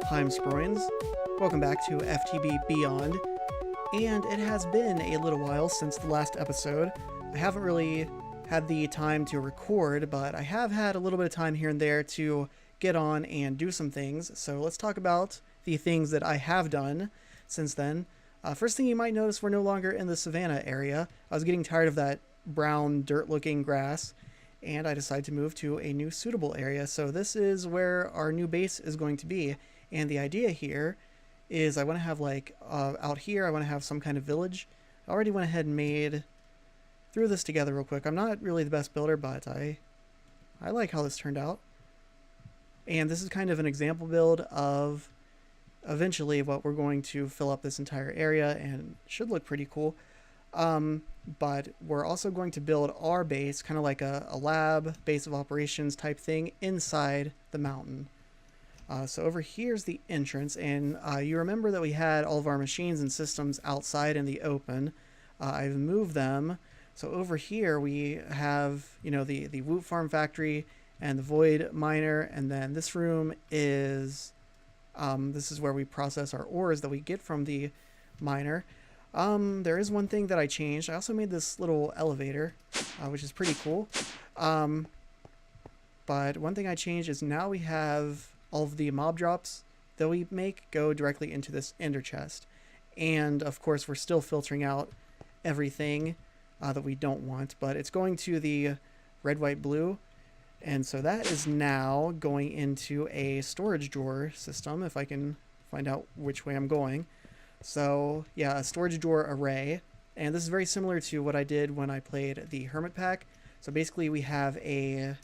I'm Sproins. Welcome back to FTB Beyond, and it has been a little while since the last episode. I haven't really had the time to record, but I have had a little bit of time here and there to get on and do some things, so let's talk about the things that I have done since then. First thing you might notice, we're no longer in the savannah area. I was getting tired of that brown dirt-looking grass, and I decided to move to a new suitable area. So this is where our new base is going to be, and the idea here is I want to have out here I want to have some kind of village. I already went ahead and threw this together real quick. I'm not really the best builder, but I like how this turned out. And this is kind of an example build of eventually what we're going to fill up this entire area, and it should look pretty cool. But we're also going to build our base, kind of like a lab, base of operations type thing inside the mountain. So over here's the entrance, and you remember that we had all of our machines and systems outside in the open. I've moved them. So over here we have, the Woot Farm factory and the Void Miner, and then this room is, this is where we process our ores that we get from the miner. There is one thing that I changed. I also made this little elevator, which is pretty cool. But one thing I changed is now we have all of the mob drops that we make go directly into this ender chest. And of course, we're still filtering out everything that we don't want, but it's going to the red, white, blue. And so that is now going into a storage drawer system, if I can find out which way I'm going. So yeah, a storage drawer array. And this is very similar to what I did when I played the Hermit Pack. So basically we have the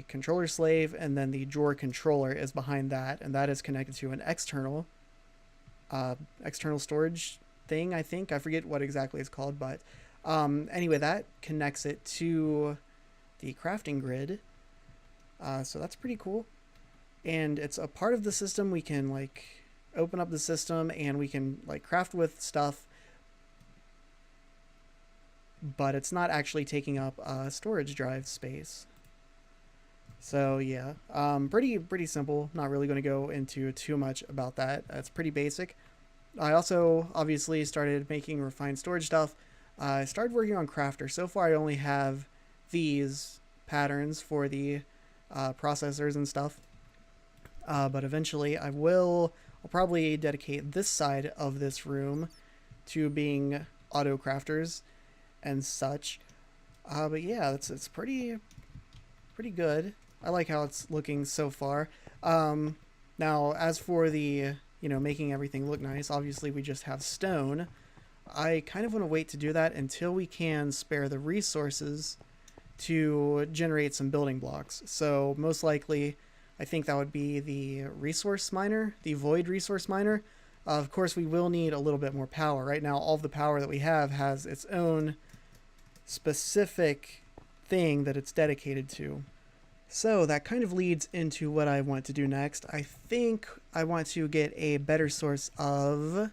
controller slave, and then the drawer controller is behind that, and that is connected to an external storage thing, I think. I forget what exactly it's called, but anyway, that connects it to the crafting grid. So that's pretty cool. And it's a part of the system. We can open up the system and we can craft with stuff, but it's not actually taking up storage drive space. So yeah, pretty simple. Not really going to go into too much about that. That's pretty basic. I also obviously started making refined storage stuff. I started working on Crafter. So far I only have these patterns for the processors and stuff. But eventually I'll probably dedicate this side of this room to being auto crafters and such. But yeah, it's pretty good. I like how it's looking so far. Now, as for the, making everything look nice, obviously we just have stone. I kind of want to wait to do that until we can spare the resources to generate some building blocks. So most likely, I think that would be the resource miner, the void resource miner. Of course, we will need a little bit more power. Right now, all of the power that we have has its own specific thing that it's dedicated to. So that kind of leads into what I want to do next. I think I want to get a better source of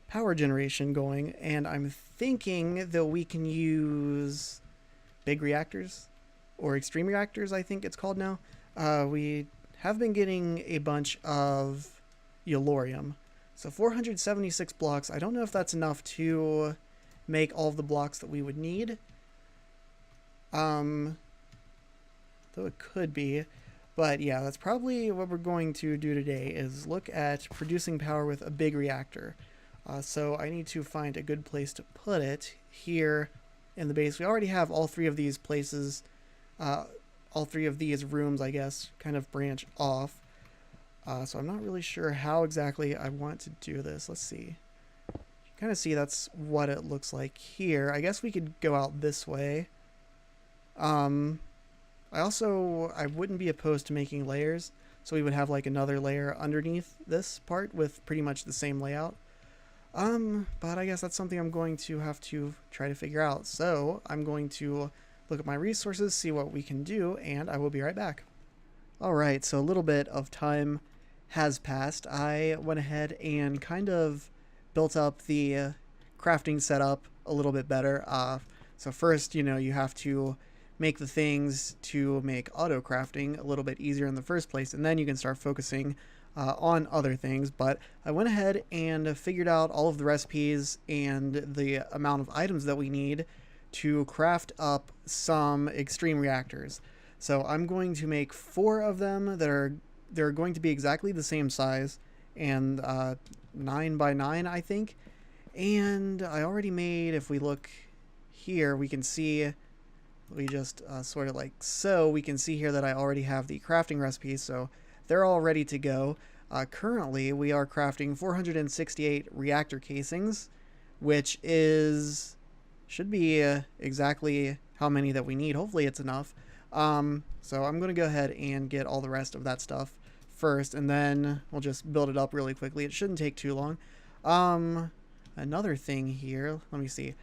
power generation going, and I'm thinking that we can use big reactors, or extreme reactors, I think it's called now. We have been getting a bunch of yellorium. So 476 blocks. I don't know if that's enough to make all of the blocks that we would need. Though it could be. But yeah, that's probably what we're going to do today, is look at producing power with a big reactor. So I need to find a good place to put it here in the base. We already have all three of these places, all three of these rooms, I guess, kind of branch off. So I'm not really sure how exactly I want to do this. Let's see. You kind of see that's what it looks like here. I guess we could go out this way. I wouldn't be opposed to making layers, so we would have another layer underneath this part with pretty much the same layout. But I guess that's something I'm going to have to try to figure out. So I'm going to look at my resources, see what we can do, and I will be right back. Alright, so a little bit of time has passed. I went ahead and kind of built up the crafting setup a little bit better. So first, you have to make the things to make auto crafting a little bit easier in the first place, and then you can start focusing on other things, but I went ahead and figured out all of the recipes and the amount of items that we need to craft up some extreme reactors. So I'm going to make 4 of them they're going to be exactly the same size, and 9 by 9 I think. And I already made, if we look here, we can see, we just sort of like so, we can see here that I already have the crafting recipes, so they're all ready to go. Currently, we are crafting 468 reactor casings, which should be exactly how many that we need. Hopefully it's enough. So I'm going to go ahead and get all the rest of that stuff first, and then we'll just build it up really quickly. It shouldn't take too long. Another thing here, let me see.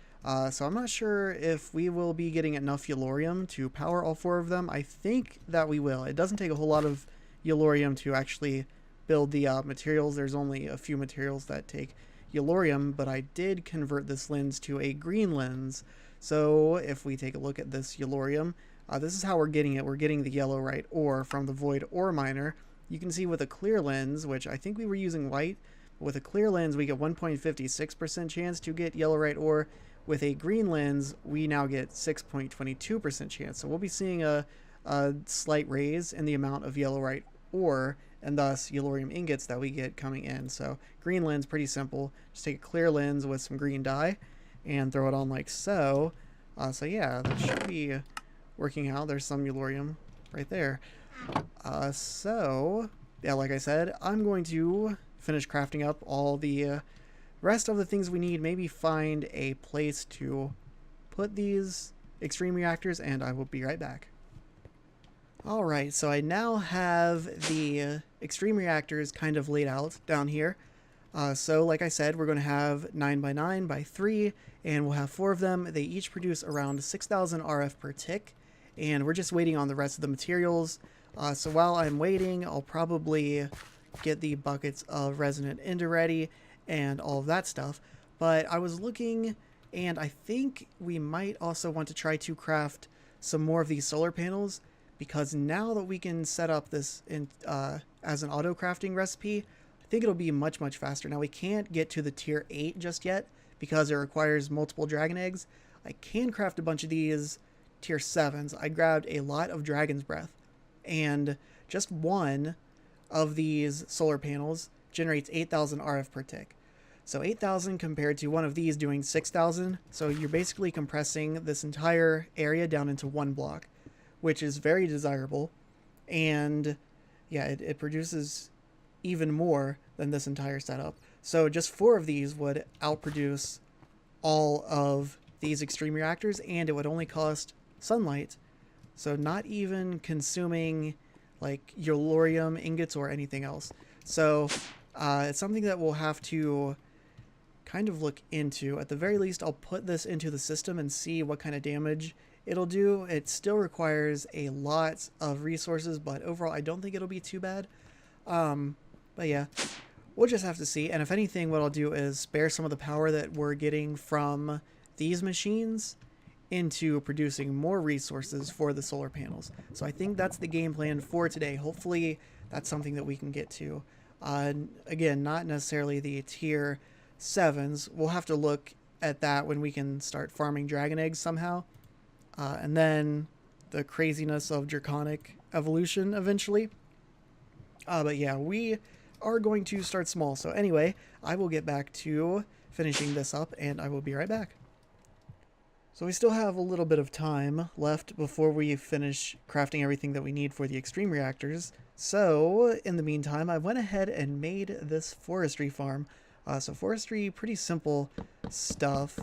So I'm not sure if we will be getting enough Yellorium to power all 4 of them. I think that we will. It doesn't take a whole lot of Yellorium to actually build the materials. There's only a few materials that take Yellorium, but I did convert this lens to a green lens. So if we take a look at this Yellorium, this is how we're getting it. We're getting the yellowite ore from the void ore miner. You can see with a clear lens, which I think we were using white, with a clear lens we get 1.56% chance to get yellowite ore. With a green lens, we now get 6.22% chance. So we'll be seeing a slight raise in the amount of yellowite ore, and thus Yellorium ingots that we get coming in. So green lens, pretty simple. Just take a clear lens with some green dye and throw it on like so. So yeah, that should be working out. There's some Yellorium right there. So yeah, like I said, I'm going to finish crafting up all the rest of the things we need, maybe find a place to put these extreme reactors, and I will be right back. Alright, so I now have the extreme reactors kind of laid out down here. So like I said, we're going to have 9 by 9 by 3, and we'll have 4 of them. They each produce around 6,000 RF per tick, and we're just waiting on the rest of the materials. So while I'm waiting, I'll probably get the buckets of resonant ender ready and all of that stuff. But I was looking, and I think we might also want to try to craft some more of these solar panels, because now that we can set up this as an auto crafting recipe, I think it'll be much faster. Now we can't get to the tier 8 just yet because it requires multiple dragon eggs. I can craft a bunch of these tier 7s. I grabbed a lot of dragon's breath, and just one of these solar panels generates 8,000 RF per tick. So 8,000 compared to one of these doing 6,000. So you're basically compressing this entire area down into one block, which is very desirable. And yeah, it produces even more than this entire setup. So just 4 of these would outproduce all of these extreme reactors, and it would only cost sunlight. So not even consuming like Yellorium ingots or anything else. So it's something that we'll have to kind of look into. At the very least, I'll put this into the system and see what kind of damage it'll do. It still requires a lot of resources, but overall I don't think it'll be too bad. But yeah, we'll just have to see. And if anything, what I'll do is spare some of the power that we're getting from these machines into producing more resources for the solar panels. So I think that's the game plan for today. Hopefully that's something that we can get to. Again, not necessarily the tier 7s. We'll have to look at that when we can start farming dragon eggs somehow. And then the craziness of draconic evolution eventually. But yeah, we are going to start small. So anyway, I will get back to finishing this up, and I will be right back. So we still have a little bit of time left before we finish crafting everything that we need for the extreme reactors. So in the meantime, I went ahead and made this forestry farm. So forestry, pretty simple stuff.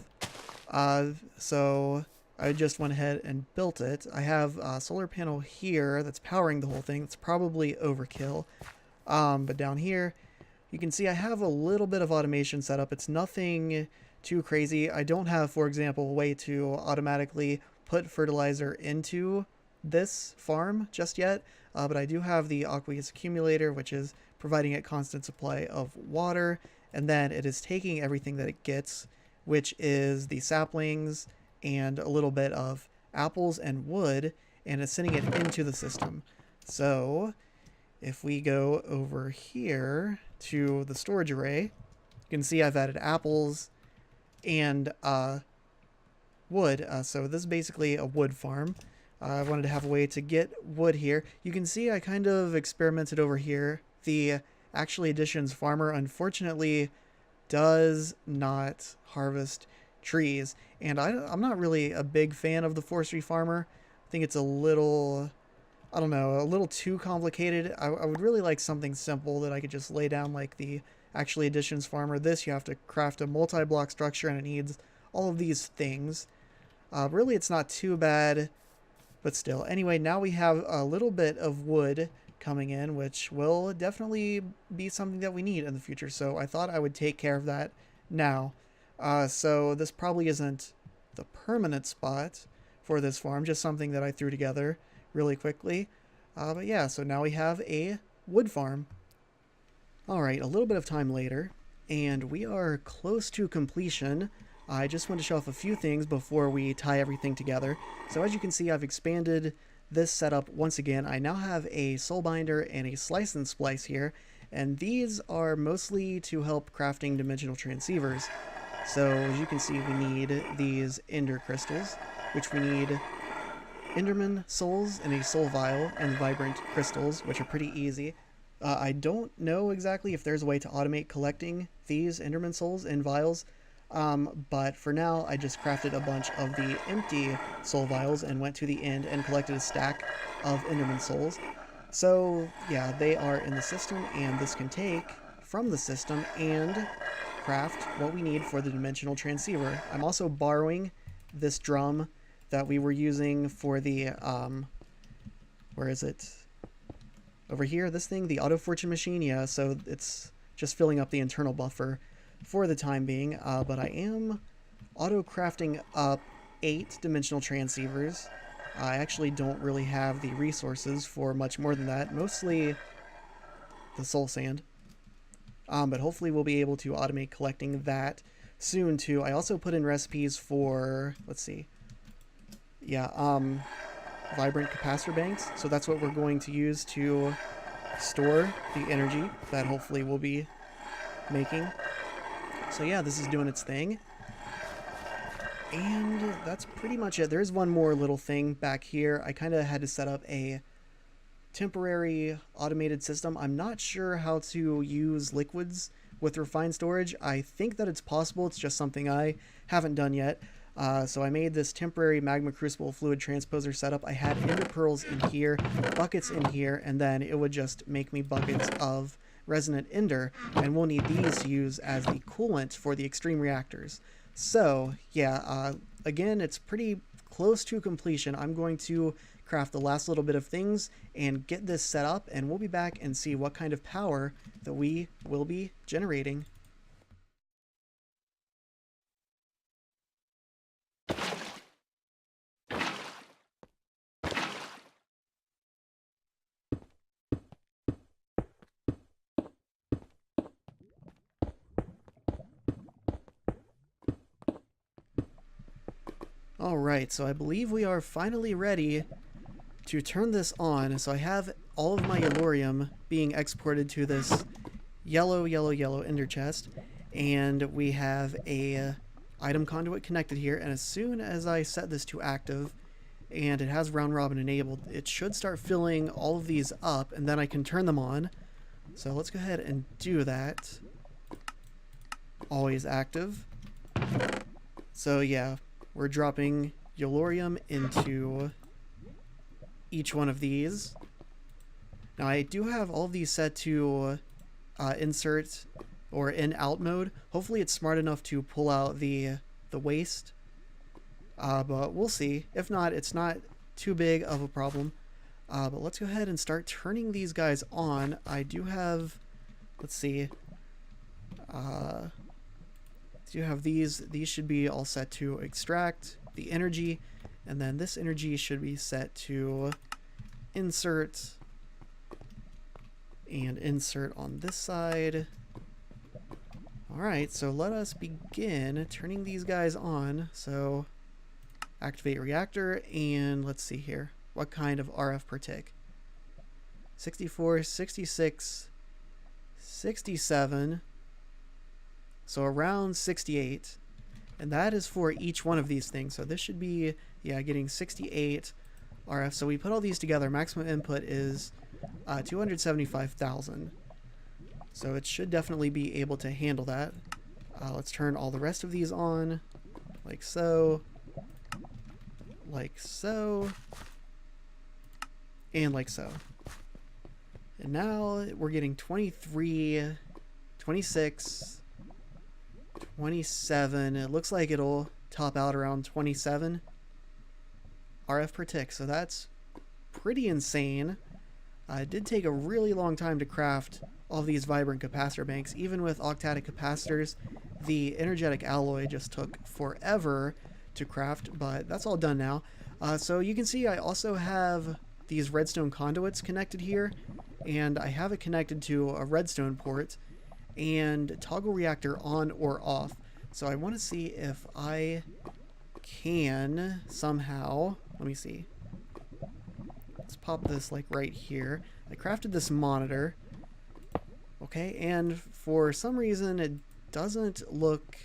So I just went ahead and built it. I have a solar panel here that's powering the whole thing. It's probably overkill. But down here, you can see I have a little bit of automation set up. It's nothing too crazy. I don't have, for example, a way to automatically put fertilizer into this farm just yet. But I do have the Aqueous Accumulator, which is providing a constant supply of water. And then it is taking everything that it gets, which is the saplings and a little bit of apples and wood, and it's sending it into the system. So if we go over here to the storage array, you can see I've added apples and wood. So this is basically a wood farm. I wanted to have a way to get wood here. You can see I kind of experimented over here. The Actually Additions farmer unfortunately does not harvest trees, and I'm not really a big fan of the forestry farmer. I think it's a little, I don't know, a little too complicated. I would really like something simple that I could just lay down like the Actually Additions farmer. This, you have to craft a multi-block structure and it needs all of these things. Really, it's not too bad, but still. Anyway, now we have a little bit of wood coming in, which will definitely be something that we need in the future. So I thought I would take care of that now. So this probably isn't the permanent spot for this farm, just something that I threw together really quickly. But yeah, so now we have a wood farm. Alright, a little bit of time later, and we are close to completion. I just want to show off a few things before we tie everything together. So as you can see, I've expanded this setup once again. I now have a soul binder and a slice and splice here, and these are mostly to help crafting dimensional transceivers. So as you can see, we need these ender crystals, which we need enderman souls in a soul vial, and vibrant crystals, which are pretty easy. I don't know exactly if there's a way to automate collecting these enderman souls in vials, but for now I just crafted a bunch of the empty soul vials and went to the end and collected a stack of enderman souls. So yeah, they are in the system, and this can take from the system and craft what we need for the dimensional transceiver. I'm also borrowing this drum that we were using for the where is it? Over here, this thing, the auto fortune machine. Yeah, so it's just filling up the internal buffer for the time being, but I am auto crafting up 8 dimensional transceivers. I actually don't really have the resources for much more than that, mostly the soul sand. But hopefully we'll be able to automate collecting that soon too. I also put in recipes for, let's see, yeah, vibrant capacitor banks. So that's what we're going to use to store the energy that hopefully we'll be making. So yeah, this is doing its thing. And that's pretty much it. There's one more little thing back here. I kind of had to set up a temporary automated system. I'm not sure how to use liquids with refined storage. I think that it's possible. It's just something I haven't done yet. So I made this temporary magma crucible fluid transposer setup. I had ender pearls in here, buckets in here, and then it would just make me buckets of resonant ender, and we'll need these to use as the coolant for the extreme reactors. So yeah, again, it's pretty close to completion. I'm going to craft the last little bit of things and get this set up, and we'll be back and see what kind of power that we will be generating. Alright, so I believe we are finally ready to turn this on. So I have all of my yellorium being exported to this yellow ender chest, and we have a item conduit connected here, and as soon as I set this to active and it has round robin enabled, it should start filling all of these up, and then I can turn them on. So let's go ahead and do that. Always active. So yeah, we're dropping yellorium into each one of these. Now I do have all of these set to insert or in out mode. Hopefully it's smart enough to pull out the waste, but we'll see. If not, it's not too big of a problem. But let's go ahead and start turning these guys on. I do have, let's see, do have these should be all set to extract the energy, and then this energy should be set to insert and insert on this side. Alright, so let us begin turning these guys on. So activate reactor, and let's see here, what kind of RF per tick. 64, 66, 67. So around 68. And that is for each one of these things. So this should be, yeah, getting 68 RF. So we put all these together. Maximum input is 275,000. So it should definitely be able to handle that. Let's turn all the rest of these on, like so, and like so. And now we're getting 23, 26, 27. It looks like it'll top out around 27 RF per tick. So that's pretty insane. It did take a really long time to craft all these vibrant capacitor banks. Even with octadic capacitors, the energetic alloy just took forever to craft, but that's all done now. So you can see I also have these redstone conduits connected here, and I have it connected to a redstone port and toggle reactor on or off. So I want to see if I can somehow, let me see. Let's pop this like right here. I crafted this monitor. Okay, and for some reason it doesn't look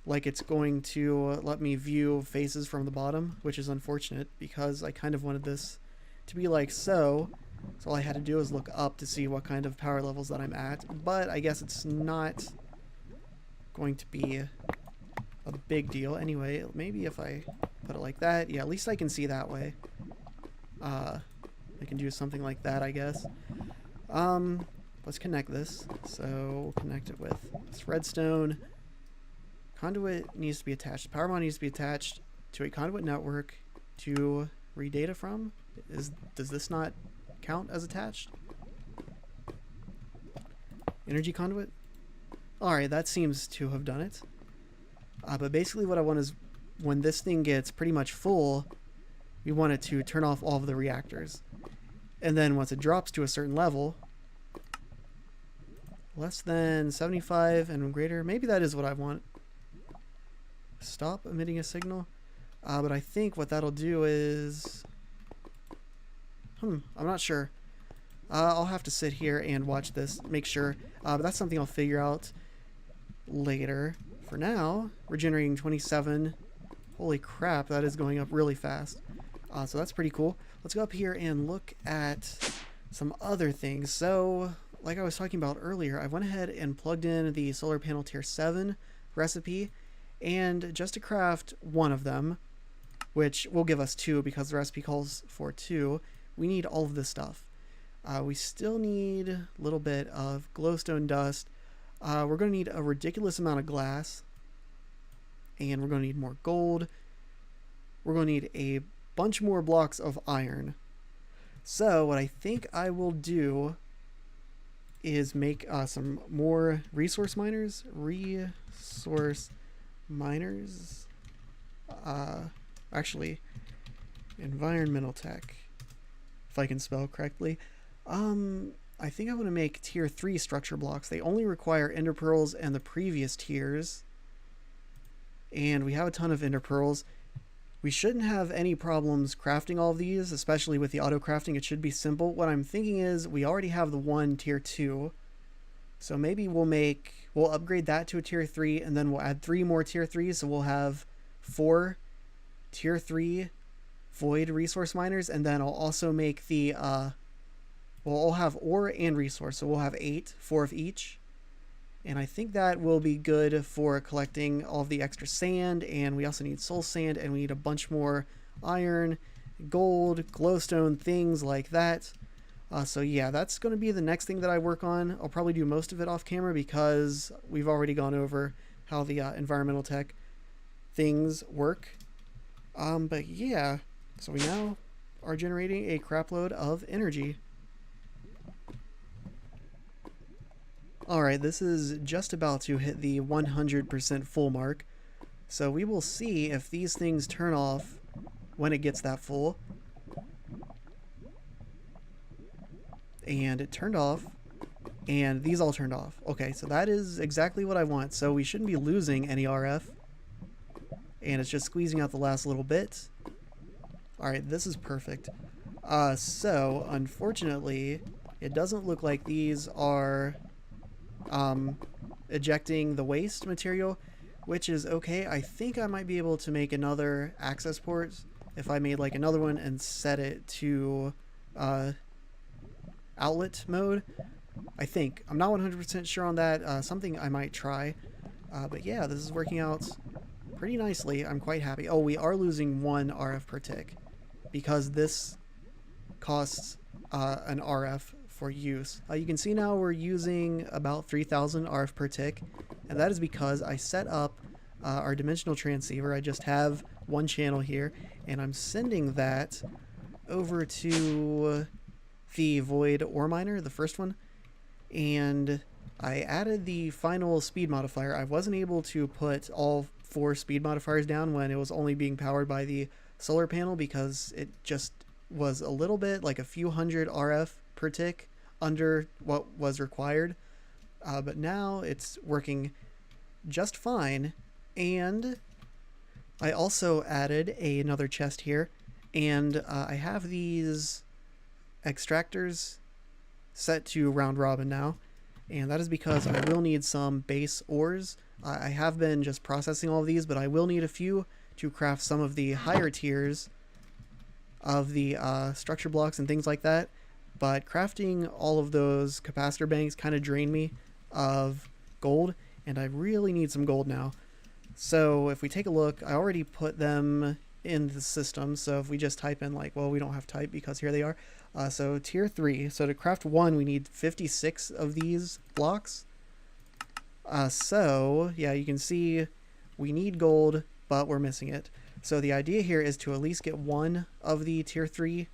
like it's going to let me view faces from the bottom, which is unfortunate because I kind of wanted this to be like so. So all I had to do is look up to see what kind of power levels that I'm at, but I guess it's not going to be a big deal. Anyway, maybe if I put it like that, yeah, at least I can see that way. I can do something like that, I guess. Let's connect this. So we'll connect it with this redstone. Conduit needs to be attached. Power mod needs to be attached to a conduit network to read data from. Does this not count as attached? Energy conduit? Alright, that seems to have done it. But basically what I want is when this thing gets pretty much full, we want it to turn off all of the reactors. And then once it drops to a certain level, less than 75 and greater, maybe that is what I want. Stop emitting a signal. But I think what that'll do is... I'm not sure. I'll have to sit here and watch this, make sure. But that's something I'll figure out later. For now, we're generating 27. Holy crap, that is going up really fast. So that's pretty cool. Let's go up here and look at some other things. So, like I was talking about earlier, I went ahead and plugged in the solar panel tier 7 recipe, and just to craft one of them, which will give us 2 because the recipe calls for 2, we need all of this stuff. We still need a little bit of glowstone dust. We're going to need a ridiculous amount of glass, and we're going to need more gold. We're going to need a bunch more blocks of iron. So what I think I will do is make some more resource miners. Actually, environmental tech, if I can spell correctly. I think I want to make tier 3 structure blocks. They only require ender pearls and the previous tiers, and we have a ton of ender pearls. We shouldn't have any problems crafting all of these, especially with the auto crafting. It should be simple. What I'm thinking is we already have the one tier 2, so maybe we'll upgrade that to a tier 3, and then we'll add 3 more tier 3s, so we'll have 4 tier 3 void resource miners, and then I'll also make the we'll have ore and resource, so we'll have 8, 4 of each. And I think that will be good for collecting all of the extra sand, and we also need soul sand, and we need a bunch more iron, gold, glowstone, things like that. So yeah, that's going to be the next thing that I work on. I'll probably do most of it off camera because we've already gone over how the environmental tech things work. But yeah, so we now are generating a crapload of energy. Alright, this is just about to hit the 100% full mark, so we will see if these things turn off when it gets that full. And it turned off, and these all turned off. Okay, so that is exactly what I want, so we shouldn't be losing any RF, and it's just squeezing out the last little bit. Alright, this is perfect. So unfortunately, it doesn't look like these are ejecting the waste material, which is okay. I think I might be able to make another access port if I made like another one and set it to outlet mode. I think. I'm not 100% sure on that. Something I might try. But yeah, this is working out pretty nicely. I'm quite happy. Oh, we are losing 1 RF per tick because this costs an RF for use. You can see now we're using about 3,000 RF per tick, and that is because I set up our dimensional transceiver. I just have one channel here, and I'm sending that over to the void ore miner, the first one, and I added the final speed modifier. I wasn't able to put all 4 speed modifiers down when it was only being powered by the solar panel because it just was a little bit, like a few hundred RF per tick under what was required. But now it's working just fine. And I also added another chest here, and I have these extractors set to round robin now, and that is because I will need some base ores. I have been just processing all of these, but I will need a few to craft some of the higher tiers of the structure blocks and things like that. But crafting all of those capacitor banks kind of drained me of gold, and I really need some gold now. So if we take a look, I already put them in the system. So if we just type in, like, well, we don't have type because here they are. So tier 3. So to craft 1, we need 56 of these blocks. So yeah, you can see we need gold, but we're missing it. So the idea here is to at least get 1 of the tier 3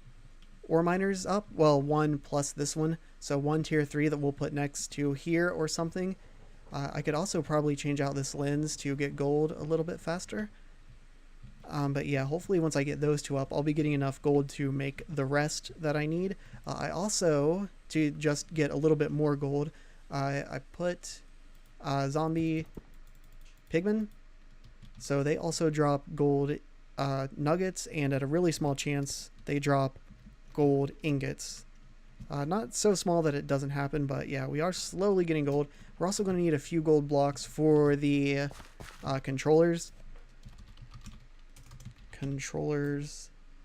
ore miners up. Well, 1 plus this one. So 1 tier 3 that we'll put next to here or something. I could also probably change out this lens to get gold a little bit faster. But yeah, hopefully once I get those 2 up, I'll be getting enough gold to make the rest that I need. I also, to just get a little bit more gold, I put zombie pigmen. So they also drop gold nuggets, and at a really small chance, they drop gold ingots. Not so small that it doesn't happen, but yeah, we are slowly getting gold. We're also going to need a few gold blocks for the controllers.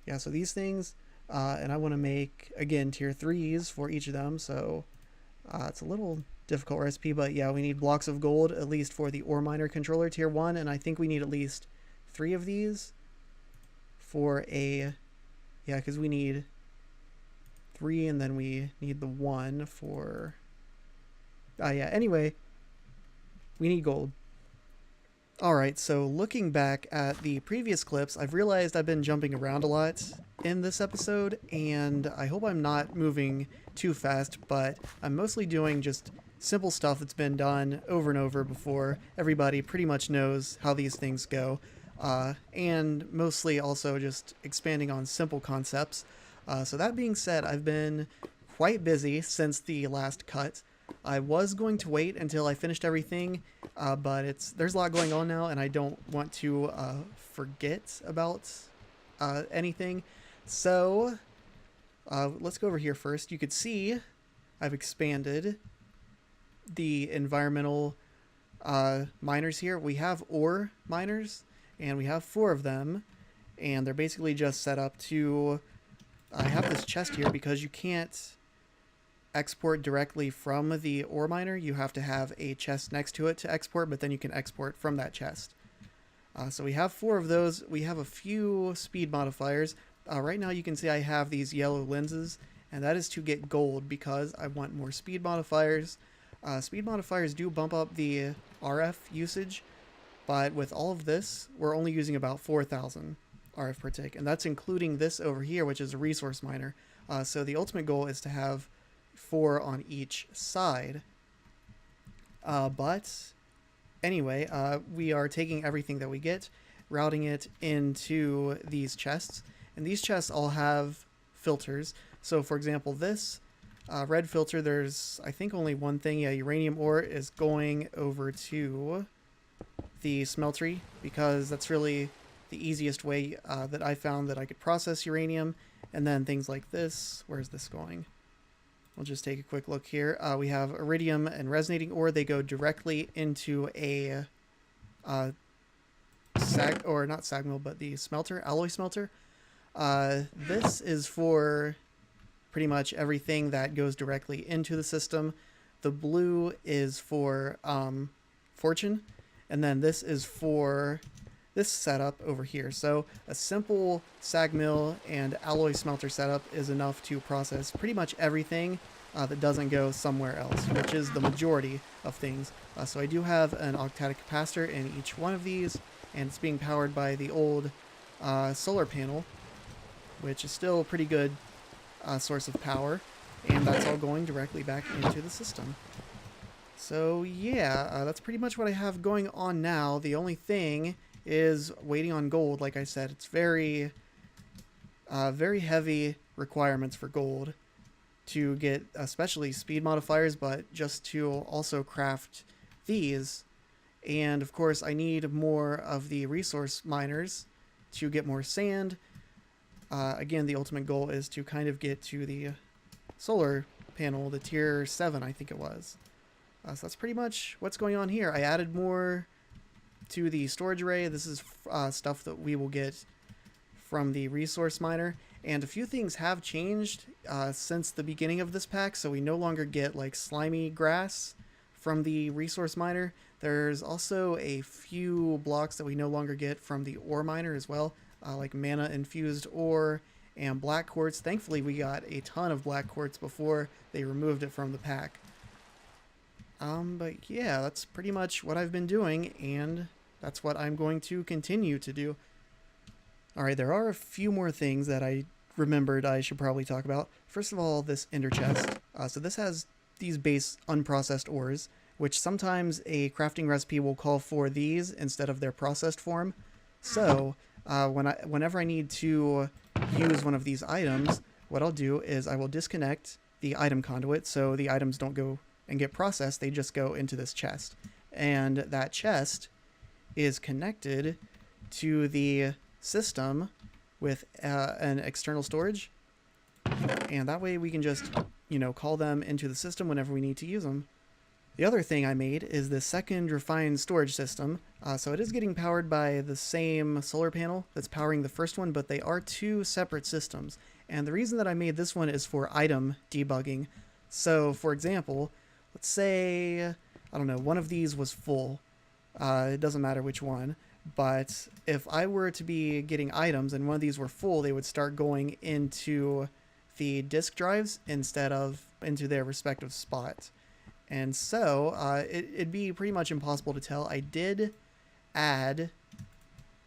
Yeah, so these things, and I want to make, again, tier 3s for each of them, so it's a little difficult recipe, but yeah, we need blocks of gold, at least for the ore miner controller tier 1, and I think we need at least 3 of these for a, yeah, because we need 3, and then we need the 1 for, yeah, anyway, we need gold. Alright, so looking back at the previous clips, I've realized I've been jumping around a lot in this episode, and I hope I'm not moving too fast, but I'm mostly doing just simple stuff that's been done over and over before. Everybody pretty much knows how these things go, and mostly also just expanding on simple concepts. So that being said, I've been quite busy since the last cut. I was going to wait until I finished everything, but there's a lot going on now, and I don't want to forget about anything. So let's go over here first. You could see I've expanded the environmental miners here. We have ore miners, and we have 4 of them, and they're basically just set up to... I have this chest here because you can't export directly from the ore miner. You have to have a chest next to it to export, but then you can export from that chest. So we have 4 of those. We have a few speed modifiers. Right now you can see I have these yellow lenses, and that is to get gold because I want more speed modifiers. Speed modifiers do bump up the RF usage, but with all of this, we're only using about 4,000 RF per tick, and that's including this over here, which is a resource miner. So the ultimate goal is to have 4 on each side. But anyway, we are taking everything that we get, routing it into these chests, and these chests all have filters. So for example, this red filter, there's I think only one thing. Yeah, uranium ore is going over to the smeltery because that's really the easiest way that I found that I could process uranium And then things like this, where's this going? We'll just take a quick look here. We have iridium and resonating ore. They go directly into a not sag mill, but the smelter, alloy smelter. This is for pretty much everything that goes directly into the system. The blue is for fortune, and then this is for this setup over here. So a simple sag mill and alloy smelter setup is enough to process pretty much everything that doesn't go somewhere else, which is the majority of things. So I do have an octadic capacitor in each one of these, and it's being powered by the old solar panel, which is still a pretty good source of power, and that's all going directly back into the system. So yeah, that's pretty much what I have going on now. The only thing is waiting on gold. Like I said, it's very heavy requirements for gold to get, especially speed modifiers, but just to also craft these. And of course I need more of the resource miners to get more sand. Again, the ultimate goal is to kind of get to the solar panel, the tier 7 I think it was. So that's pretty much what's going on here. I added more to the storage array. This is stuff that we will get from the resource miner, and a few things have changed since the beginning of this pack. So we no longer get like slimy grass from the resource miner. There's also a few blocks that we no longer get from the ore miner as well, like mana infused ore and black quartz. Thankfully we got a ton of black quartz before they removed it from the pack. But yeah, that's pretty much what I've been doing, and that's what I'm going to continue to do. Alright, there are a few more things that I remembered I should probably talk about. First of all, this ender chest. So this has these base unprocessed ores, which sometimes a crafting recipe will call for these instead of their processed form. So whenever I need to use one of these items, what I'll do is I will disconnect the item conduit so the items don't go and get processed, they just go into this chest. And that chest is connected to the system with an external storage, and that way we can just, you know, call them into the system whenever we need to use them. The other thing I made is the second refined storage system. So it is getting powered by the same solar panel that's powering the first one, but they are two separate systems. And the reason that I made this one is for item debugging. So for example, let's say, I don't know, one of these was full. It doesn't matter which one. But if I were to be getting items and one of these were full, they would start going into the disk drives instead of into their respective spot. And so it'd be pretty much impossible to tell. I did add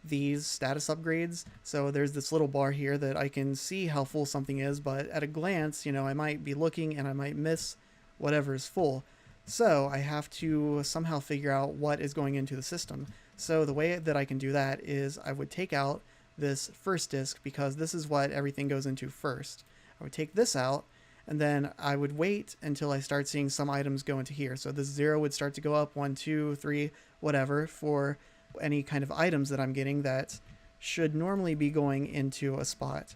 these status upgrades. So there's this little bar here that I can see how full something is, but at a glance, you know, I might be looking and I might miss whatever is full. So I have to somehow figure out what is going into the system. So the way that I can do that is I would take out this first disk, because this is what everything goes into first. I would take this out, and then I would wait until I start seeing some items go into here. So this 0 would start to go up, 1, 2, 3, whatever, for any kind of items that I'm getting that should normally be going into a spot.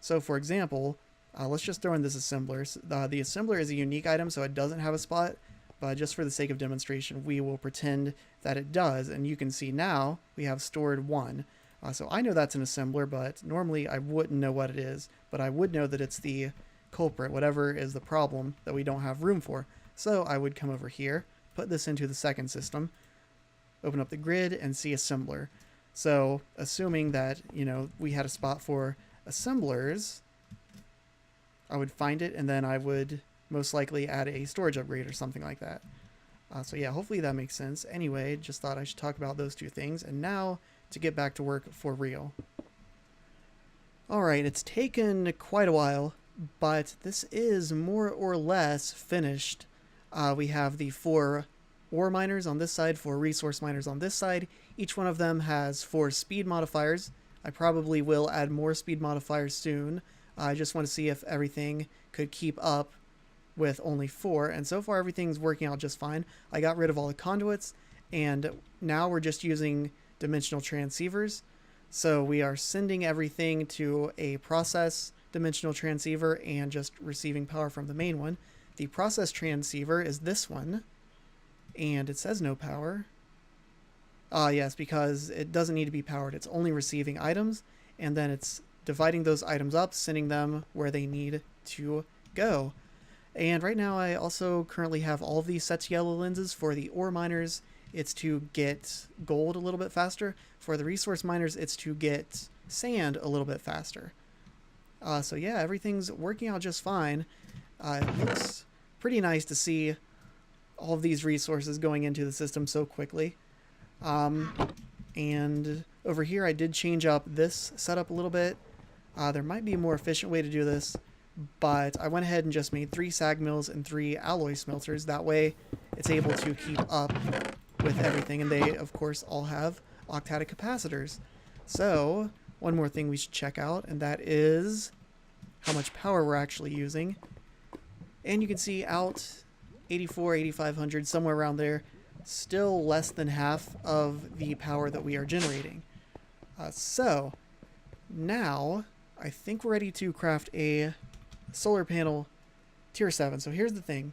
So for example, let's just throw in this assembler. The assembler is a unique item, so it doesn't have a spot, but just for the sake of demonstration, we will pretend that it does, and you can see now we have stored 1. So I know that's an assembler, but normally I wouldn't know what it is, but I would know that it's the culprit, whatever is the problem that we don't have room for. So I would come over here, put this into the second system, open up the grid, and see assembler. So assuming that, you know, we had a spot for assemblers, I would find it, and then I would most likely add a storage upgrade or something like that. So yeah, hopefully that makes sense. Anyway, just thought I should talk about those two things. And now to get back to work for real. Alright, it's taken quite a while, but this is more or less finished. We have the 4 ore miners on this side, 4 resource miners on this side. Each one of them has 4 speed modifiers. I probably will add more speed modifiers soon. I just want to see if everything could keep up with only 4, and so far everything's working out just fine. I got rid of all the conduits, and now we're just using dimensional transceivers. So we are sending everything to a process dimensional transceiver and just receiving power from the main one. The process transceiver is this one, and it says no power. Yes, because it doesn't need to be powered. It's only receiving items, and then it's dividing those items up, sending them where they need to go. And right now I also currently have all of these set to yellow lenses. For the ore miners, it's to get gold a little bit faster. For the resource miners, it's to get sand a little bit faster. So yeah, everything's working out just fine. It looks pretty nice to see all of these resources going into the system so quickly. And over here I did change up this setup a little bit. There might be a more efficient way to do this, but I went ahead and just made 3 sag mills and 3 alloy smelters. That way it's able to keep up with everything, and they of course all have octadic capacitors. So one more thing we should check out, and that is how much power we're actually using. And you can see out 84, 8500, somewhere around there, still less than half of the power that we are generating. So now I think we're ready to craft a solar panel tier 7. So here's the thing.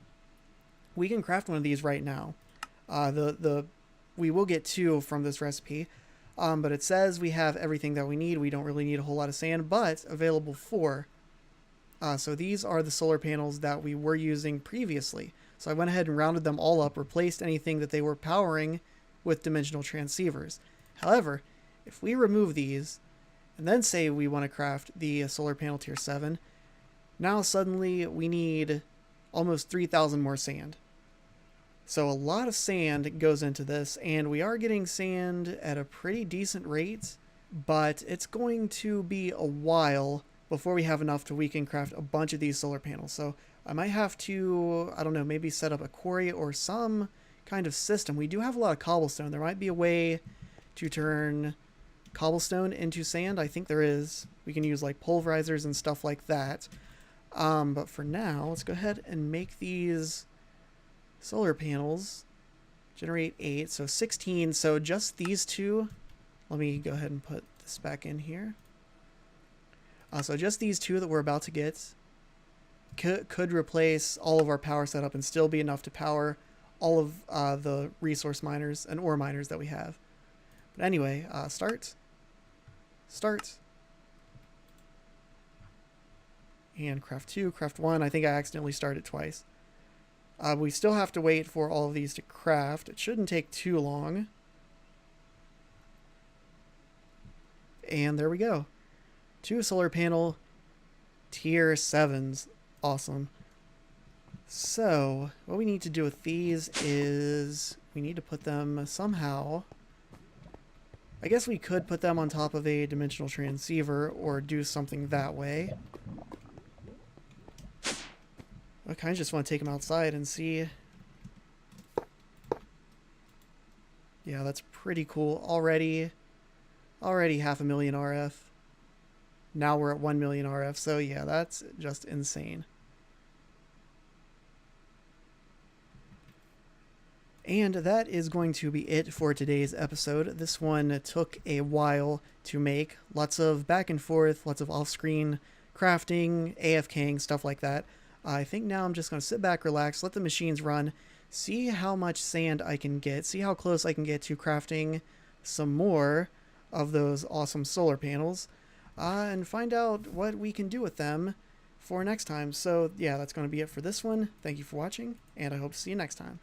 We can craft one of these right now. We will get 2 from this recipe, but it says we have everything that we need. We don't really need a whole lot of sand, but available 4. So these are the solar panels that we were using previously. So I went ahead and rounded them all up, replaced anything that they were powering with dimensional transceivers. However, if we remove these and then say we want to craft the solar panel tier 7, now suddenly we need almost 3,000 more sand. So a lot of sand goes into this, and we are getting sand at a pretty decent rate, but it's going to be a while before we have enough to we can craft a bunch of these solar panels. So I might have to, I don't know, maybe set up a quarry or some kind of system. We do have a lot of cobblestone. There might be a way to turn cobblestone into sand. I think there is. We can use like pulverizers and stuff like that. But for now, let's go ahead and make these solar panels. Generate 8, so 16. So just these 2. Let me go ahead and put this back in here. So just these 2 that we're about to get could replace all of our power setup and still be enough to power all of the resource miners and ore miners that we have. But anyway, start, and craft 2, craft 1. I think I accidentally started twice. We still have to wait for all of these to craft. It shouldn't take too long. And there we go. 2 solar panel tier 7s. Awesome. So what we need to do with these is we need to put them somehow. I guess we could put them on top of a dimensional transceiver or do something that way. I kind of just want to take them outside and see. Yeah, that's pretty cool. Already 500,000 RF. Now we're at 1 million RF. So yeah, that's just insane. And that is going to be it for today's episode. This one took a while to make. Lots of back and forth, lots of off-screen crafting, AFKing, stuff like that. I think now I'm just going to sit back, relax, let the machines run, see how much sand I can get, see how close I can get to crafting some more of those awesome solar panels, and find out what we can do with them for next time. So yeah, that's going to be it for this one. Thank you for watching, and I hope to see you next time.